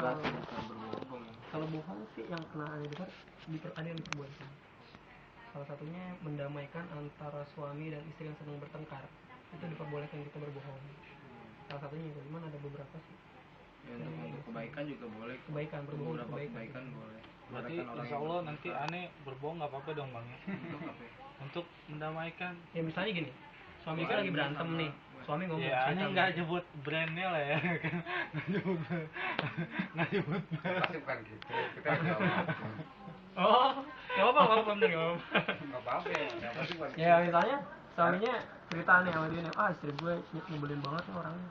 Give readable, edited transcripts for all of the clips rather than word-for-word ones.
Kalau bohong sih yang pernah ada dengar ada yang diperbolehkan. Salah satunya mendamaikan antara suami dan istri yang sedang bertengkar, itu diperbolehkan kita berbohong. Salah satunya itu, cuman ada beberapa sih. Ya, untuk kebaikan juga boleh. Kebaikan, berbohong untuk kebaikan boleh. Berarti insya Allah nanti aneh berbohong nggak apa-apa dong bang ya? Untuk mendamaikan. Ya misalnya gini, suami kan lagi berantem nih, suami ngomong. Ya aneh nggak nyebut brandnya lah ya kan? Nggak nyebut. Pasti bukan gitu. Kita nggak Oh, nggak apa-apa, nggak apa-apa ya. Yang pasti bukan. Ya misalnya suaminya cerita nih sama dia nih, istri gue nyebelin banget nih orangnya,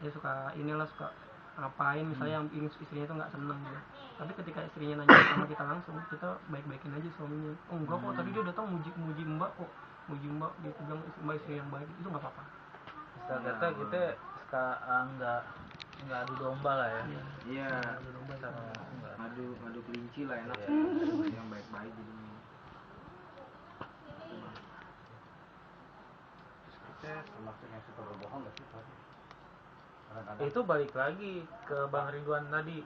suka inilah, suka ngapain misalnya yang istrinya itu nggak seneng gitu. Tapi ketika istrinya nanya sama kita langsung, kita baik-baikin aja suaminya. Oh enggak kok, tadi dia datang muji mbak kok, muji mbak, dia bilang mbak istri yang baik, itu nggak apa-apa. Kata kita suka nggak adu domba lah ya. Iya. Adu domba sama Adu kelinci lah enak. Yang baik-baik jadinya. Kita termasuk yang suka berbohong nggak sih? Itu balik lagi ke Bang Ridwan tadi,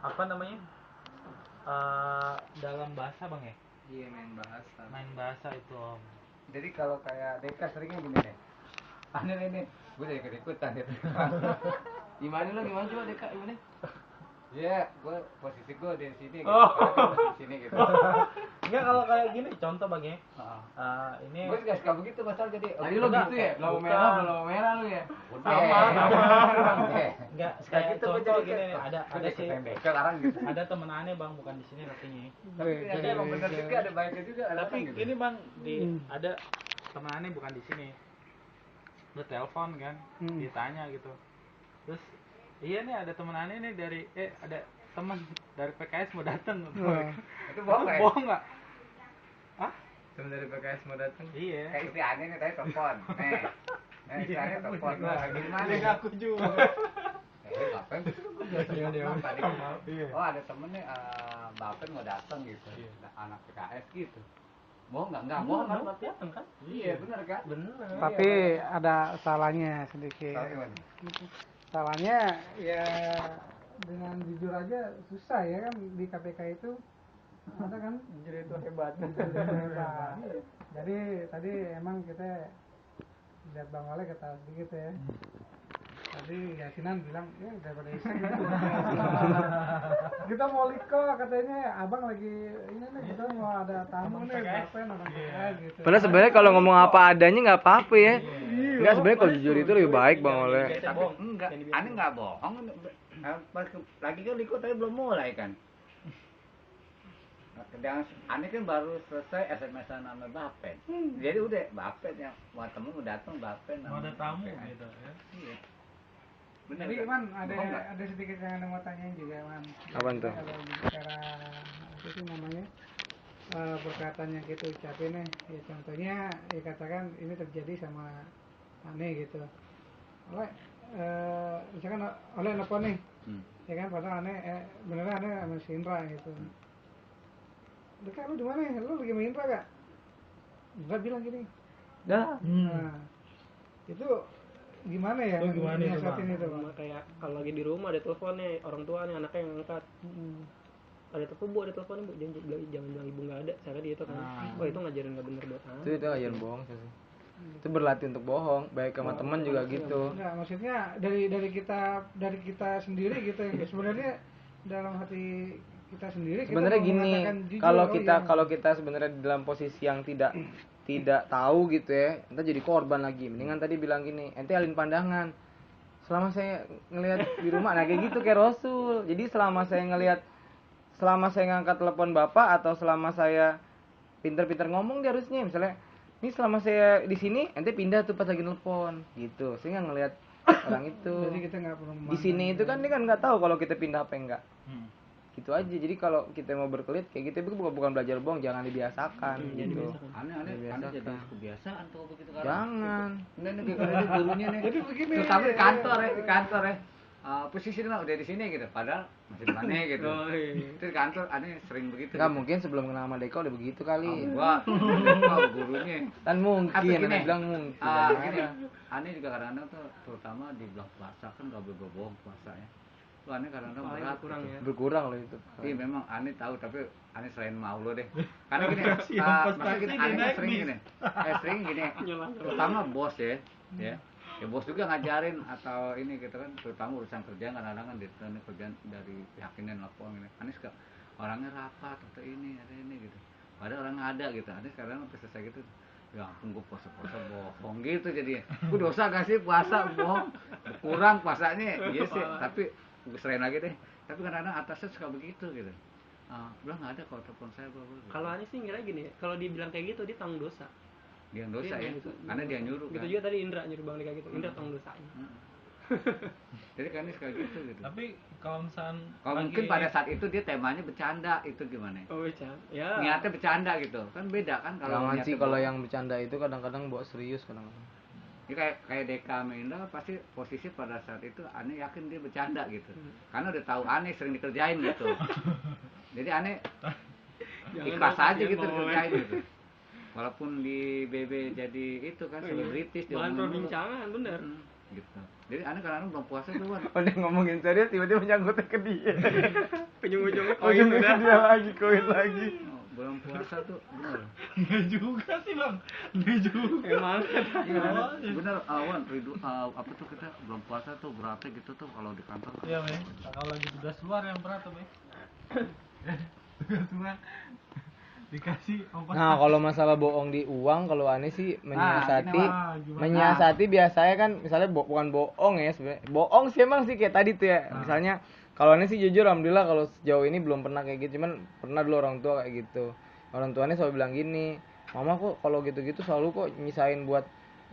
apa namanya, dalam bahasa bang ya? Iya, Main bahasa itu om. Jadi kalau kayak Deka seringnya gini nih. Aneh ini, gue jadi ikut-ikutan gitu. Gimana coba Deka gimana? Iya, posisi gue di sini gitu. Di sini gitu. Enggak, kalau kayak gini contoh bang ya. Ini Gue juga suka begitu pasal jadi. Tadi lo gitu ya? Lampu merah lu ya? Sama. Enggak, Kayak kayak gitu contoh jadi gini nih, ada sih. Sekarang gitu. Ada temen aneh bang, bukan di sini artinya. Tapi ternyata emang bener juga ada baiknya juga. Tapi gini bang, ada temen aneh bukan di sini. Lu telepon kan, ditanya gitu. Terus iya nih ada temen aneh nih dari ada teman dari PKS mau datang. Itu bohong ya? Bohong nggak? Hah? Temen dari PKS mau datang? Iya. Kayak istri aneh nih tadi telepon. Nih. Istri aneh telepon. Gimana? Ini aku juga. Bapen oh ada temen nih Bapen mau datang gitu, anak PKS gitu. Bohong nggak bohong kan? Iya benar kan? Bener. Tapi ada salahnya sedikit. Salahnya ya dengan jujur aja susah ya kan, di KPK itu ada kan Jujur itu hebat. Jadi tadi emang kita lihat Bang Oleh kata sedikit ya. Tadi Yasinan bilang ya daripada iseng kita mau liko katanya abang lagi ini nih, kita mau ada tamu nih Bapen orang PKS gitu. Padahal sebenarnya kalau ngomong apa adanya nggak apa-apa ya. Enggak, sebenarnya kalau jujur itu lebih baik Bang Oleh. Tapi enggak, aneh nggak bohong. Lagi kan Liko tadi belum mulai kan. Dan aneh kan baru selesai SMS-an sama Bapen. Jadi udah Bapen yang mau temu mau datang Bapen. Mau ada tamu gitu ya. Iya. Bener, Jadi kan? Man ada sedikit yang mau tanyain juga Man. Apaan tuh? Kalau bicara apa sih namanya perkataan yang kita ucapin nih, ya contohnya ya katakan ini terjadi sama Ane gitu. Misalkan oleh telepon nih, ya kan padahal Ane beneran Ane sama si Indra gitu. Dekat lu di mana? Lu lagi main Indra gak? Indra bilang gini. Dah. Nah, itu gimana ya? Gimana itu, nyiasatin itu, Bang? Kayak kalau lagi di rumah ada telepon nih, orang tua nih, anaknya yang angkat. Ada telepon bu, jangan bilang ibu nggak ada, saya dia itu kan. Oh itu ngajarin nggak bener buat anak. Itu ngajarin bohong sih. Itu berlatih untuk bohong, baik sama teman juga gitu. Enggak, maksudnya dari kita sendiri gitu ya. Sebenarnya dalam hati kita sendiri Sebenarnya kita gini, jujur, kalau kita sebenarnya dalam posisi yang tidak tahu gitu ya, ente jadi korban lagi. Mendingan tadi bilang gini, ente alin pandangan. Selama saya ngelihat di rumah, nah kayak gitu kayak Rasul. Jadi selama saya ngangkat telepon bapak atau selama saya pinter-pinter ngomong dia harusnya, misalnya, ini selama saya di sini, ente pindah tuh pas lagi telepon, gitu. Saya nggak ngelihat orang itu. Jadi kita nggak perlu Di sini itu kan dia kan nggak tahu kalau kita pindah apa enggak. Gitu aja. Jadi kalau kita mau berkelit kayak gitu itu bukan belajar bohong, jangan dibiasakan gitu. Aneh jadi kebiasaan tuh begitu kan. Jangan. Ini gurunya nih. Jadi begini. Terutama di kantor ya. Posisi mah udah di sini gitu, padahal masih di mana gitu. Itu di kantor aneh sering begitu. Enggak mungkin sebelum kenal sama Deko udah begitu kali. Gua gurunya. Kan mungkin, Gini, Anda bilang mungkin. Gini, aneh juga kadang-kadang tuh terutama di bulan puasa kan enggak boleh bohong puasanya. tuh aneh kadang-kadang Paling berat kurang gitu. ya. Berkurang loh itu. Iya memang aneh tahu tapi aneh selain mau lo deh. Karena gini, Siap, pas maksudnya gini, taksi aneh dia naik sering bis. gini. Sering gini. Nyolang. Terutama bos ya. Ya bos juga ngajarin atau ini gitu kan, terutama urusan kerjaan kadang-kadang kan ditanya kerjaan dari pihak ini nelfon gini. Aneh suka orangnya rapat atau ini ada ini gitu. Padahal orangnya ada gitu. Aneh sekarang pas selesai gitu. Ya ampun gue puasa-puasa bohong gitu jadinya. Gue dosa gak sih puasa bohong? Kurang puasanya, iya sih. Tapi gue serain lagi deh. Tapi kadang-kadang atasnya suka begitu gitu. Bilang nggak ada kalau telepon saya bro. Kalau Ani sih ngira gini, kalau dibilang kayak gitu dia tanggung dosa. Dia yang dosa Dia ya, gitu. karena dia nyuruh Gitu kan. juga tadi Indra nyuruh Bang Dika gitu. Indra tanggung dosanya. Jadi kan ini suka gitu gitu. Tapi kalau misalkan Kalau mungkin pada saat itu dia temanya bercanda, itu gimana? Oh, Chan. Ya. Niatnya bercanda gitu, kan beda kan kalau Jangan niatnya sih kalau bohong. yang bercanda itu kadang-kadang bawa serius kadang-kadang. Ini kayak Deka Menda pasti posisi pada saat itu aneh yakin dia bercanda gitu. Karena udah tahu aneh sering dikerjain gitu. Jadi aneh ikhlas dong, aja kasihan gitu Bang Owen. dikerjain gitu. Walaupun di BB jadi itu kan selebritis dia Bahan ngomongin mulu. perbincangan bener. Gitu. Jadi aneh kadang-kadang belum puasa tuh kan. Udah ngomongin serius tiba-tiba nyangkutnya ke dia. Ujung-ujungnya koin Ujungnya udah. ke dia lagi, koin lagi. Oh, belum puasa tuh bener. Nggak juga sih bang, nggak juga. Emang. Iya bener Wan, apa tuh kita belum puasa tuh beratnya gitu tuh kalau di kantor. Iya Bang, kalau lagi tugas luar yang berat tuh Bang. Tugas luar dikasih ongkos. Nah, kalau masalah bohong di uang, kalau aneh sih menyiasati, ini mah gimana? menyiasati biasanya kan, misalnya bukan bohong ya sebenarnya. Bohong sih emang sih kayak tadi tuh ya. Misalnya kalau aneh sih jujur, alhamdulillah kalau sejauh ini belum pernah kayak gitu. Cuman pernah dulu orang tua kayak gitu. Orang tuanya selalu bilang gini, mama kok kalau gitu-gitu selalu kok nyisain buat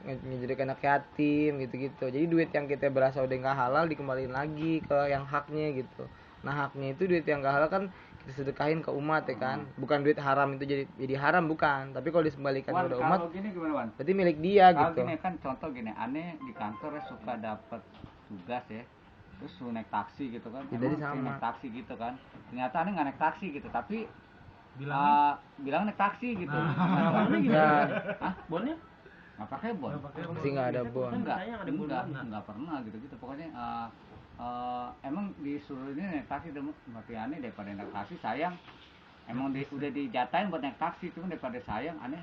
ngejadikan anak yatim gitu-gitu. Jadi duit yang kita berasa udah nggak halal dikembaliin lagi ke yang haknya gitu. Nah haknya itu duit yang nggak halal kan kita sedekahin ke umat ya kan, bukan duit haram itu jadi haram bukan, tapi kalau dikembalikan Wan, kepada umat kalau gini gimana Wan? berarti milik dia Kalau gitu. gini kan contoh gini, aneh di kantor ya suka dapat tugas ya, terus suruh naik taksi gitu kan, Ya, emang jadi sering sama. naik taksi gitu kan, ternyata aneh nggak naik taksi gitu, tapi Bilangnya? bilang naik taksi gitu. Bonnya Ya. gimana? Hah? Bonnya? Nggak pakai bon? Nggak pakai bon. Pasti nggak ada bon. Enggak, Saya yang ada bon banget. enggak pernah gitu pokoknya emang disuruh ini naik taksi mati aneh daripada naik taksi sayang. Emang udah dijatain buat naik taksi, cuma daripada sayang aneh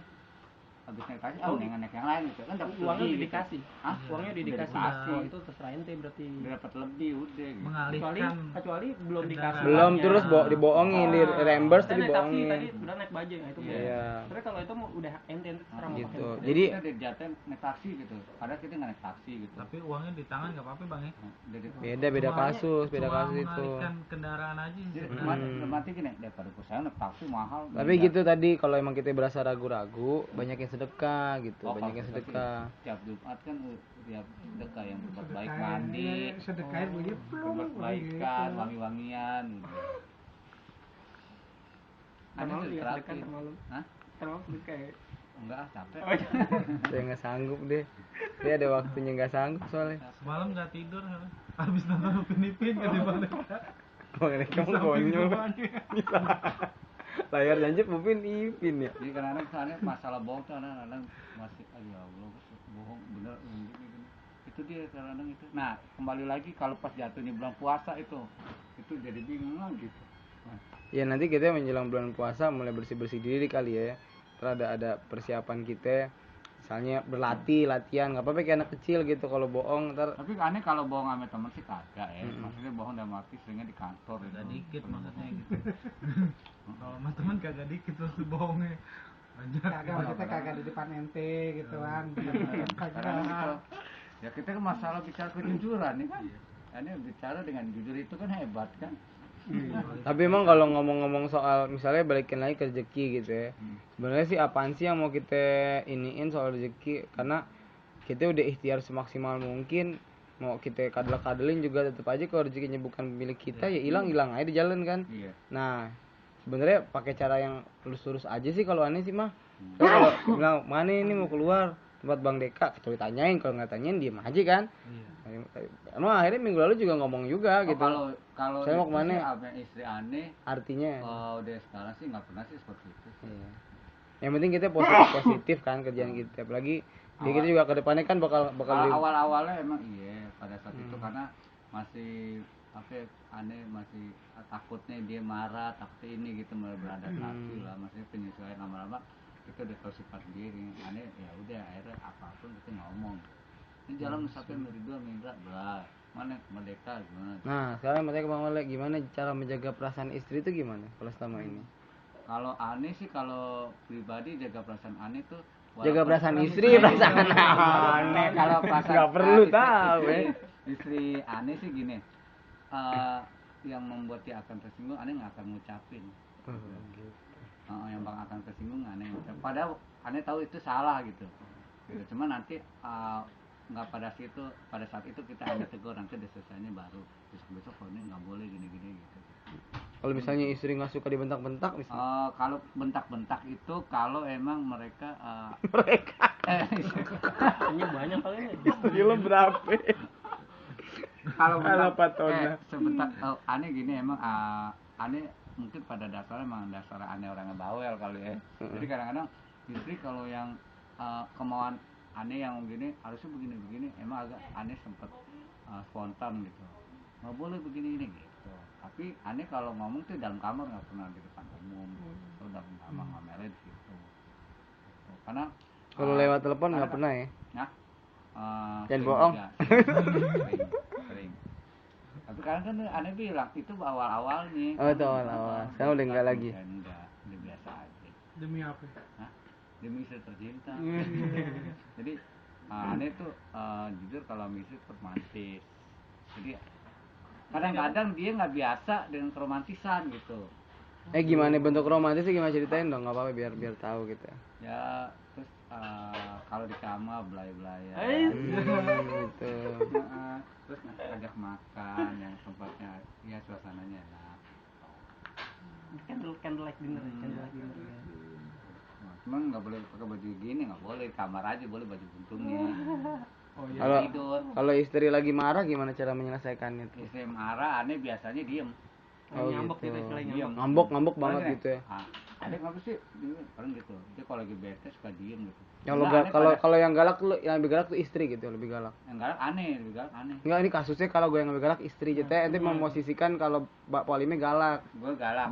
habis naik taksi, naik yang lain gitu kan dapat Uangnya lebih udah gitu. dikasih. Hah? Uangnya udah Udah dikasih. dikasih. Oh, itu terserah ente berarti. Udah dapat lebih udah gitu. Mengalihkan Kecuali belum dikasih. Belum uangnya. terus dibohongin, di reimburse Saya naik taksi dibohongin. tadi udah naik bajaj, nah itu Iya. boleh. Iya. Tapi kalau itu mau udah ente terserah mau Gitu. pakai. Jadi kita udah dijatain naik taksi gitu, padahal kita nggak naik taksi gitu. tapi uangnya di tangan nggak apa-apa Bang ya. beda kasus, beda Cuma kasus itu. mengalihkan kendaraan aja sih. Jadi mati gini daripada saya naik taksi mahal. Tapi gitu tadi kalau emang kita berasa ragu-ragu, banyak yang sedekah gitu, Oh, banyak yang kalau sedekah. tiap Jumat kan tiap sedekah yang berbuat baik Sedekah, mandi, sedekahin begitu. berbuat baikan, wangi-wangian gitu. Termalu ya, terapi. sedekah termalu. Hah? Termalu sedekah ya. Enggak, capek. Saya nggak sanggup deh. Dia ada waktunya nggak sanggup soalnya. Semalam nggak tidur, habis nonton Upin Ipin kan di Bang Deka. Bang Reka mah konyol. Layar janji Upin Ipin ya. Jadi kadang-kadang soalnya masalah bohong tuh kadang-kadang masih ya Allah bohong bener gini. Itu dia kadang-kadang itu. Nah, kembali lagi kalau pas jatuhnya bulan puasa itu jadi bingung lagi. Nah, Ya nanti kita menjelang bulan puasa mulai bersih-bersih diri kali ya. Terus ada persiapan kita. Misalnya latihan, nggak apa-apa kayak anak kecil gitu kalau bohong ntar. tapi aneh kalau bohong sama temen sih kagak ya. Maksudnya bohong dalam arti seringnya di kantor gitu. Gak dikit maksudnya gitu. Kalau sama teman kagak dikit terus bohongnya. Banyak. Kagak maksudnya kagak di depan ente gitu kan. Karena gitu. Ya kita kan masalah bicara kejujuran nih kan. Ini bicara dengan jujur itu kan hebat kan. Tapi emang kalau ngomong-ngomong soal misalnya balikin lagi ke rezeki gitu ya. Sebenarnya sih apaan sih yang mau kita iniin soal rezeki, karena kita udah ikhtiar semaksimal mungkin, mau kita kadal-kadalin juga tetap aja kalau rezekinya bukan milik kita ya hilang aja di jalan kan. Iya. Nah, sebenarnya pakai cara yang lurus-lurus aja sih kalau aneh sih mah. Kalau bilang mana ini mau keluar tempat Bang Deka, kecuali tanyain, kalau nggak tanyain diem aja kan. Emang akhirnya minggu lalu juga ngomong juga gitu. Kalau Saya mau itu kemana? sih apa istri aneh Artinya. udah sekarang sih nggak pernah sih seperti itu. Iya. Yang penting kita positif kan kerjaan kita, apalagi kita juga ke depannya kan bakal lebih Awal-awalnya emang iya pada saat itu karena masih apa aneh masih takutnya dia marah, takut ini gitu, mulai beradaptasi lah, maksudnya penyesuaian lama-lama kita udah tahu sifat dia nih. Aneh ya udah akhirnya apapun kita ngomong ini jalan sampai Meridua Mindra belah mana merdeka gimana. Nah sekarang mereka Bang Oleh, gimana cara menjaga perasaan istri itu gimana kalau selama ini? Kalau aneh sih, kalau pribadi jaga perasaan aneh tuh Jaga perasaan istri, perasaan aneh. Kalau perasaan Nggak perlu istri- tahu ya. istri aneh sih gini, yang membuat dia akan tersinggung aneh nggak akan ngucapin. Yang bang akan tersinggung aneh ngucapin, padahal aneh tahu itu salah gitu. Cuma nanti nggak pada saat itu kita ada tegur, nanti selesainya baru besok oh, ini nggak boleh gini-gini gitu. Kalau misalnya istri nggak suka dibentak-bentak misalnya. Kalau bentak-bentak itu kalau emang mereka Kayaknya banyak kali ya. Istri lo berapa? kalau Halo, bentak Pak Tona. sebentar aneh gini emang aneh mungkin pada dasarnya emang dasar aneh orangnya bawel kali ya. Jadi kadang-kadang istri kalau yang kemauan aneh yang gini harusnya begini-begini, emang agak aneh sempet spontan gitu, nggak boleh begini ini gitu. Tapi aneh kalau ngomong tuh dalam kamar, nggak pernah di depan umum, atau dalam kamar ngamelin gitu. Karena Kalau lewat telepon nggak pernah ya? Nah, Jangan sering bohong. juga, sering. Tapi kadang kan aneh bilang itu awal-awalnya. Oh itu awal-awal. Sekarang udah nggak lagi. Enggak, udah biasa aja. Demi apa? Hah? Demi istri tercinta. Jadi aneh tuh jujur kalau istri romantis. Jadi kadang-kadang dia nggak biasa dengan keromantisan gitu. Gimana bentuk romantisnya, gimana ceritain dong, nggak apa-apa biar tahu gitu. Ya terus kalau di kamar belai-belayan. Gitu. Terus ajak makan yang tempatnya ya suasananya enak. Candlelight dinner, candlelight dinner. Ya. Cuman nggak boleh pakai baju gini, nggak boleh, kamar aja boleh baju buntungnya. Oh iya. Kalau Tidur. kalau istri lagi marah gimana cara menyelesaikannya tuh? Istri marah aneh biasanya diem. Nyambek gitu. gitu istilahnya. Diem. Ngambek banget Paling gitu ya. Adek ngapa sih? Paling gitu. Dia kalau lagi bete suka diem gitu. Kalau yang galak tuh, yang lebih galak tuh istri gitu, lebih galak. Yang galak aneh, lebih galak aneh. Enggak, ini kasusnya kalau gue yang lebih galak istri gitu ya. Ente memposisikan kalau Mbak Polime galak. Gue galak.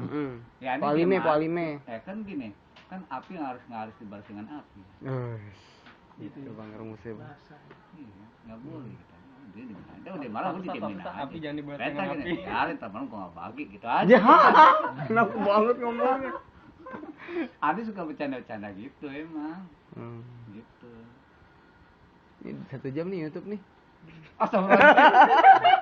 Ya, aneh Polime, diem Polime. kan gini, kan api nggak harus dibalas dengan api. Itu Bang rumusnya, Bang. Iya, nggak boleh gitu. Dia udah malah gue didiemin aja. Api jangan dibalas Beta dengan gini, api. biarin temen gue nggak bagi gitu aja. Ya, enak banget ngomongnya. Adi suka bercanda-bercanda gitu emang. Gitu. Ini 1 jam nih YouTube nih. Astagfirullah.